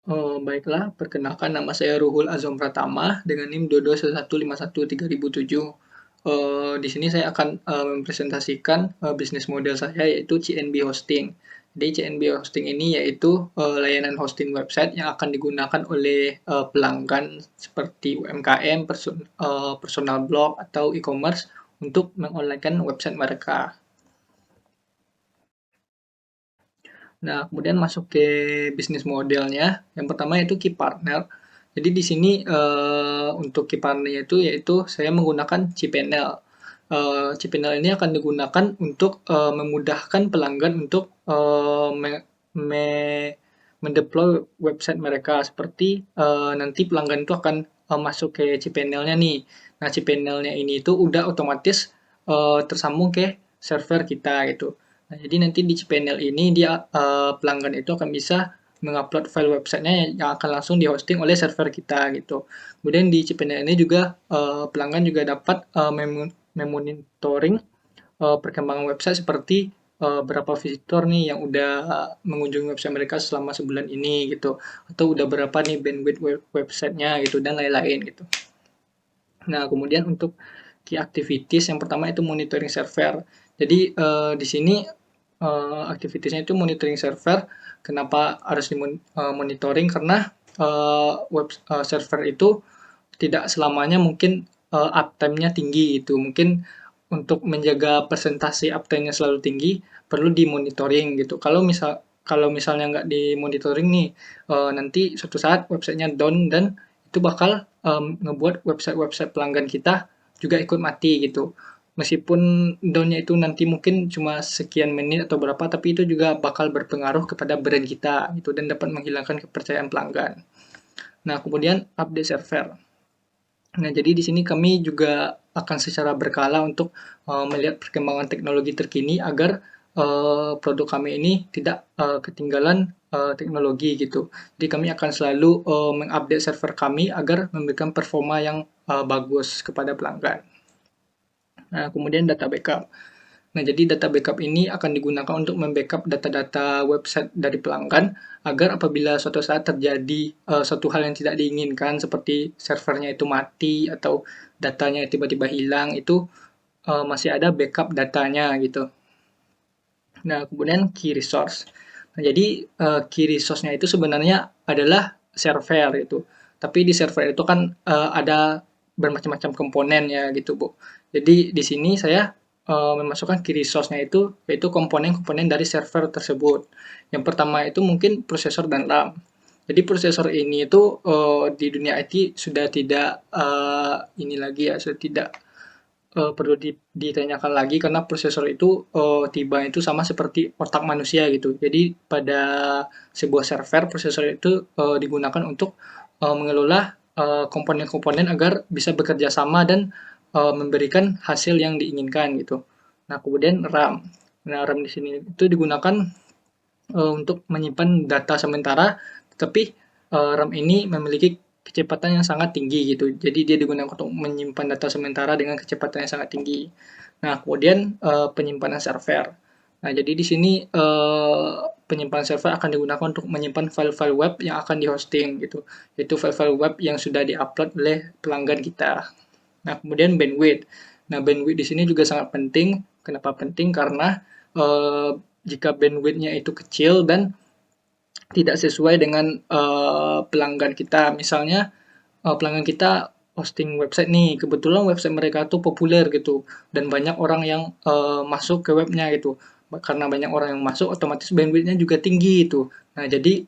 Baiklah, perkenalkan nama saya Ruhul Azam Pratama dengan NIM 2211513007. Di sini saya akan mempresentasikan bisnis model saya yaitu CNB Hosting. Jadi CNB Hosting ini yaitu layanan hosting website yang akan digunakan oleh pelanggan seperti UMKM, personal blog atau e-commerce untuk mengonlinekan website mereka. Nah, kemudian masuk ke bisnis modelnya. Yang pertama yaitu key partner. Jadi di sini untuk key partnernya itu yaitu saya menggunakan cPanel. cPanel ini akan digunakan untuk memudahkan pelanggan untuk mendeploy website mereka. Seperti nanti pelanggan itu akan masuk ke cPanel-nya nih. Nah, cPanel-nya ini itu udah otomatis tersambung ke server kita gitu. Nah, jadi nanti di cPanel ini dia pelanggan itu akan bisa mengupload file websitenya yang akan langsung dihosting oleh server kita gitu. Kemudian di cPanel ini juga pelanggan juga dapat memonitoring perkembangan website seperti berapa visitor nih yang udah mengunjungi website mereka selama sebulan ini gitu, atau udah berapa nih bandwidth websitenya gitu dan lain-lain gitu. Nah, kemudian untuk key activities yang pertama itu monitoring server. Jadi di sini activitiesnya itu monitoring server. Kenapa harus dimonitoring? Karena server itu tidak selamanya mungkin uptime-nya tinggi itu. Mungkin untuk menjaga presentasi uptime-nya selalu tinggi perlu dimonitoring gitu. Kalau misalnya nggak dimonitoring nih, nanti suatu saat websitenya down dan itu bakal ngebuat website-website pelanggan kita juga ikut mati gitu. Meskipun down-nya itu nanti mungkin cuma sekian menit atau berapa, tapi itu juga bakal berpengaruh kepada brand kita gitu dan dapat menghilangkan kepercayaan pelanggan. Nah, kemudian update server. Nah, jadi di sini kami juga akan secara berkala untuk melihat perkembangan teknologi terkini agar produk kami ini tidak ketinggalan teknologi gitu. Jadi kami akan selalu mengupdate server kami agar memberikan performa yang bagus kepada pelanggan. Nah, kemudian data backup. Nah, jadi data backup ini akan digunakan untuk membackup data-data website dari pelanggan agar apabila suatu saat terjadi suatu hal yang tidak diinginkan seperti servernya itu mati atau datanya tiba-tiba hilang itu masih ada backup datanya gitu. Nah, kemudian key resource. Nah, jadi key resource-nya itu sebenarnya adalah server itu. Tapi di server itu kan ada bermacam-macam komponen ya gitu, Bu. Jadi di sini saya memasukkan key resource-nya itu yaitu komponen-komponen dari server tersebut. Yang pertama itu mungkin prosesor dan RAM. Jadi prosesor ini itu di dunia IT sudah tidak ini lagi ya, sudah tidak perlu ditanyakan lagi karena prosesor itu tiba itu sama seperti otak manusia gitu. Jadi pada sebuah server prosesor itu digunakan untuk mengelola komponen-komponen agar bisa bekerja sama dan memberikan hasil yang diinginkan gitu. Nah, kemudian RAM. Nah, RAM di sini itu digunakan untuk menyimpan data sementara, tetapi RAM ini memiliki kecepatan yang sangat tinggi gitu. Jadi dia digunakan untuk menyimpan data sementara dengan kecepatan yang sangat tinggi. Nah, kemudian penyimpanan server. Nah, jadi di sini penyimpanan server akan digunakan untuk menyimpan file-file web yang akan dihosting gitu. Yaitu file-file web yang sudah diupload oleh pelanggan kita. Nah, kemudian bandwidth. Nah, bandwidth di sini juga sangat penting. Kenapa penting? Karena jika bandwidth-nya itu kecil dan tidak sesuai dengan pelanggan kita. Misalnya pelanggan kita hosting website nih, kebetulan website mereka tuh populer gitu dan banyak orang yang masuk ke webnya gitu. Karena banyak orang yang masuk, otomatis bandwidth-nya juga tinggi itu. Nah, jadi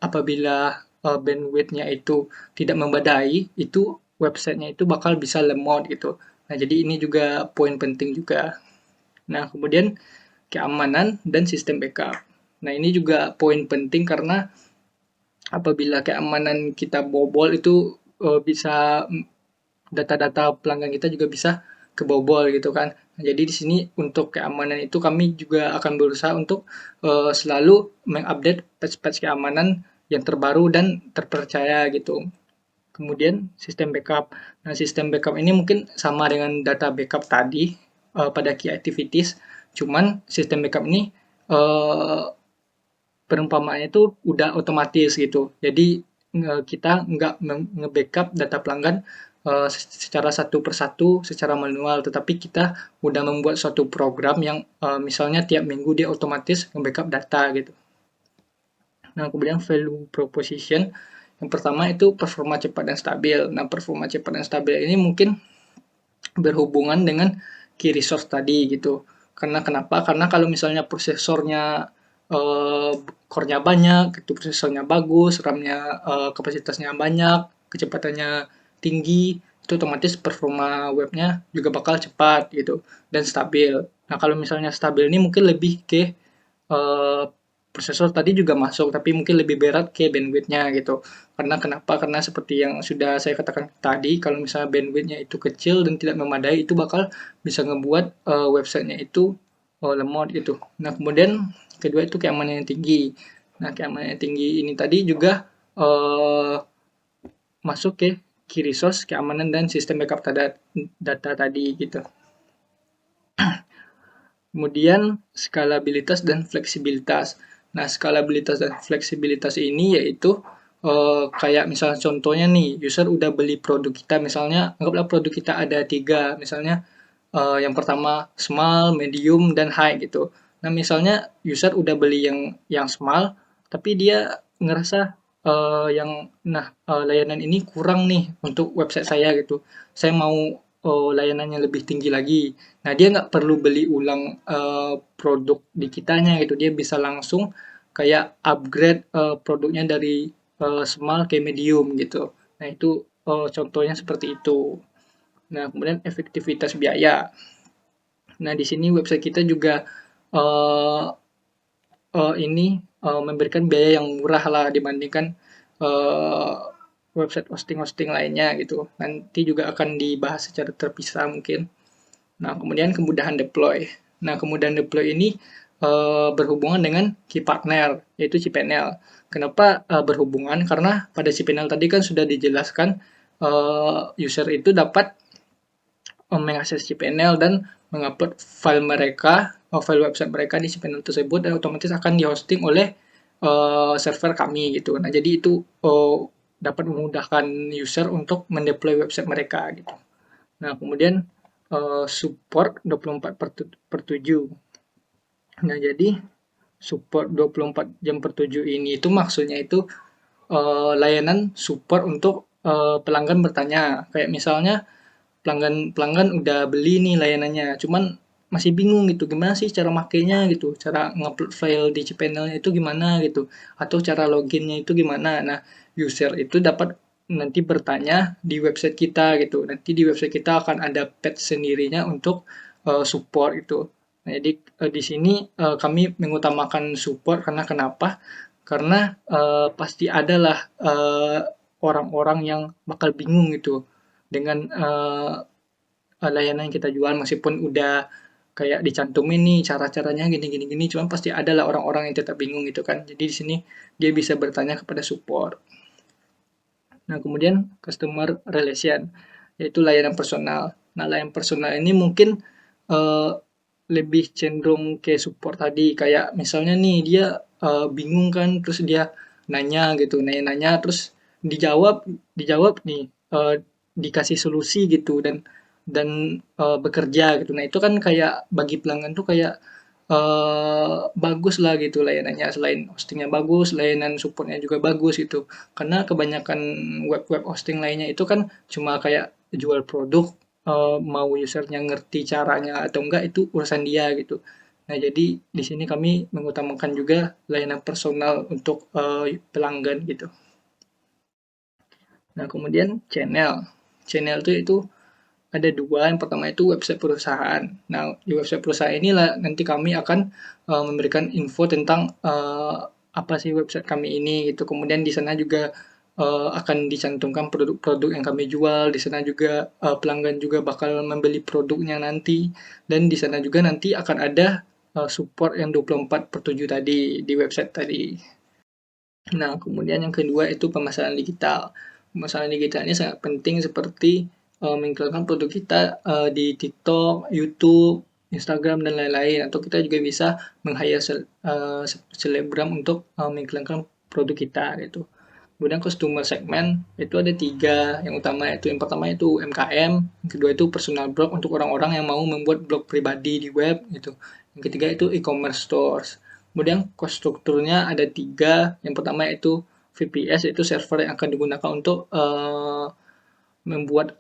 apabila bandwidth-nya itu tidak membadai, itu websitenya itu bakal bisa lemot gitu. Nah, jadi ini juga poin penting juga. Nah, kemudian keamanan dan sistem backup. Nah, ini juga poin penting karena apabila keamanan kita bobol itu bisa data-data pelanggan kita juga bisa kebobol gitu kan. Nah, jadi di sini untuk keamanan itu kami juga akan berusaha untuk selalu mengupdate patch-patch keamanan yang terbaru dan terpercaya gitu. Kemudian sistem backup. Nah, sistem backup ini mungkin sama dengan data backup tadi pada key activities, cuman sistem backup ini uh, perumpamaannya itu udah otomatis gitu. Jadi kita nggak nge-backup data pelanggan secara satu persatu secara manual, tetapi kita udah membuat suatu program yang misalnya tiap minggu dia otomatis nge-backup data gitu. Nah, kemudian value proposition yang pertama itu performa cepat dan stabil. Nah, performa cepat dan stabil ini mungkin berhubungan dengan key resource tadi gitu. Karena kenapa? Karena kalau misalnya prosesornya core-nya banyak, itu prosesornya bagus, RAM-nya kapasitasnya banyak, kecepatannya tinggi, itu otomatis performa webnya juga bakal cepat gitu dan stabil. Nah, kalau misalnya stabil ini mungkin lebih ke prosesor tadi juga masuk, tapi mungkin lebih berat ke bandwidth-nya gitu. Karena kenapa? Karena seperti yang sudah saya katakan tadi, kalau misalnya bandwidth-nya itu kecil dan tidak memadai, itu bakal bisa ngebuat website-nya itu lemot gitu. Nah, kemudian kedua itu keamanan yang tinggi. Nah, keamanan yang tinggi ini tadi juga masuk ke key resource, keamanan dan sistem backup data tadi gitu. Kemudian skalabilitas dan fleksibilitas. Nah, skalabilitas dan fleksibilitas ini yaitu kayak misalnya contohnya nih, user udah beli produk kita, misalnya anggaplah produk kita ada 3, misalnya yang pertama small, medium, dan high gitu. Nah, misalnya user udah beli yang small, tapi dia ngerasa layanan ini kurang nih untuk website saya gitu. Saya mau layanannya lebih tinggi lagi. Nah, dia nggak perlu beli ulang produk di kitanya gitu. Dia bisa langsung kayak upgrade produknya dari small ke medium gitu. Nah, itu contohnya seperti itu. Nah, kemudian efektivitas biaya. Nah, di sini website kita juga uh, memberikan biaya yang murah lah dibandingkan uh, website hosting-hosting lainnya gitu. Nanti juga akan dibahas secara terpisah mungkin. Nah, kemudian kemudahan deploy. Nah, kemudahan deploy ini berhubungan dengan key partner, yaitu cPanel. Kenapa berhubungan? Karena pada cPanel tadi kan sudah dijelaskan user itu dapat mengakses cPanel dan mengupload file mereka, file website mereka di cPanel tersebut dan otomatis akan dihosting oleh server kami gitu. Nah, jadi itu dapat memudahkan user untuk mendeploy website mereka gitu. Nah, kemudian support 24/7. Nah, jadi support 24 jam per 7 ini itu maksudnya itu layanan support untuk pelanggan bertanya. Kayak misalnya pelanggan udah beli nih layanannya, cuman masih bingung gitu gimana sih cara makainya gitu, cara ngupload file di cPanel-nya itu gimana gitu, atau cara loginnya itu gimana. Nah, user itu dapat nanti bertanya di website kita gitu. Nanti di website kita akan ada page sendirinya untuk support itu. Nah, jadi di sini kami mengutamakan support karena kenapa? Karena pasti adalah orang-orang yang bakal bingung gitu dengan layanan yang kita jual meskipun udah kayak dicantumin nih cara-caranya gini gini gini cuman pasti ada lah orang-orang yang tetap bingung gitu kan. Jadi di sini dia bisa bertanya kepada support. Nah, kemudian customer relation yaitu layanan personal. Nah, layanan personal ini mungkin uh, lebih cenderung ke support tadi kayak misalnya nih dia bingung kan terus dia nanya gitu, nanya-nanya terus dijawab dijawab nih dikasih solusi gitu dan bekerja gitu. Nah, itu kan kayak bagi pelanggan tuh kayak bagus lah gitu layanannya, selain hostingnya bagus, layanan supportnya juga bagus gitu. Karena kebanyakan web-web hosting lainnya itu kan cuma kayak jual produk, mau usernya ngerti caranya atau enggak itu urusan dia gitu. Nah, jadi di sini kami mengutamakan juga layanan personal untuk pelanggan gitu. Nah, kemudian channel. Channel itu ada dua, yang pertama itu website perusahaan. Nah, di website perusahaan inilah nanti kami akan memberikan info tentang apa sih website kami ini gitu. Kemudian di sana juga akan dicantumkan produk-produk yang kami jual. Di sana juga pelanggan juga bakal membeli produknya nanti. Dan di sana juga nanti akan ada support yang 24/7 tadi di website tadi. Nah, kemudian yang kedua itu pemasaran digital. Pemasaran digital ini sangat penting seperti mengiklankan produk kita di TikTok, YouTube, Instagram dan lain-lain, atau kita juga bisa meng-hire selebgram untuk mengiklankan produk kita gitu. Kemudian customer segment itu ada 3 yang utama, itu yang pertama itu UMKM, yang kedua itu personal blog untuk orang-orang yang mau membuat blog pribadi di web gitu. Yang ketiga itu e-commerce stores. Kemudian cost strukturnya ada 3, yang pertama itu VPS, itu server yang akan digunakan untuk membuat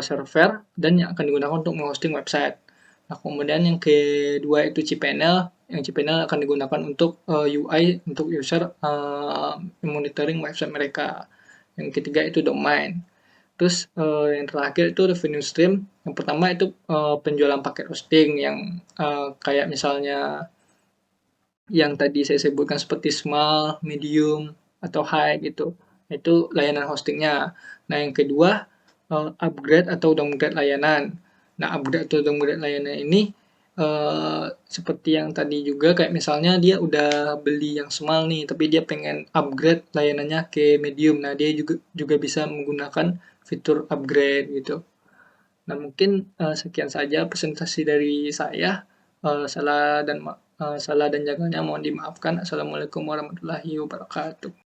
server dan yang akan digunakan untuk menghosting website. Nah, kemudian yang kedua itu cPanel, yang cPanel akan digunakan untuk UI untuk user monitoring website mereka. Yang ketiga itu domain. Terus yang terakhir itu revenue stream. Yang pertama itu penjualan paket hosting yang kayak misalnya yang tadi saya sebutkan seperti small, medium, atau high gitu. Itu layanan hostingnya. Nah, yang kedua, upgrade atau downgrade layanan. Nah, upgrade atau downgrade layanan ini seperti yang tadi juga, kayak misalnya dia udah beli yang small nih, tapi dia pengen upgrade layanannya ke medium. Nah, dia juga juga bisa menggunakan fitur upgrade gitu. Nah, mungkin sekian saja presentasi dari saya. Salah dan jaganya mohon dimaafkan. Assalamualaikum warahmatullahi wabarakatuh.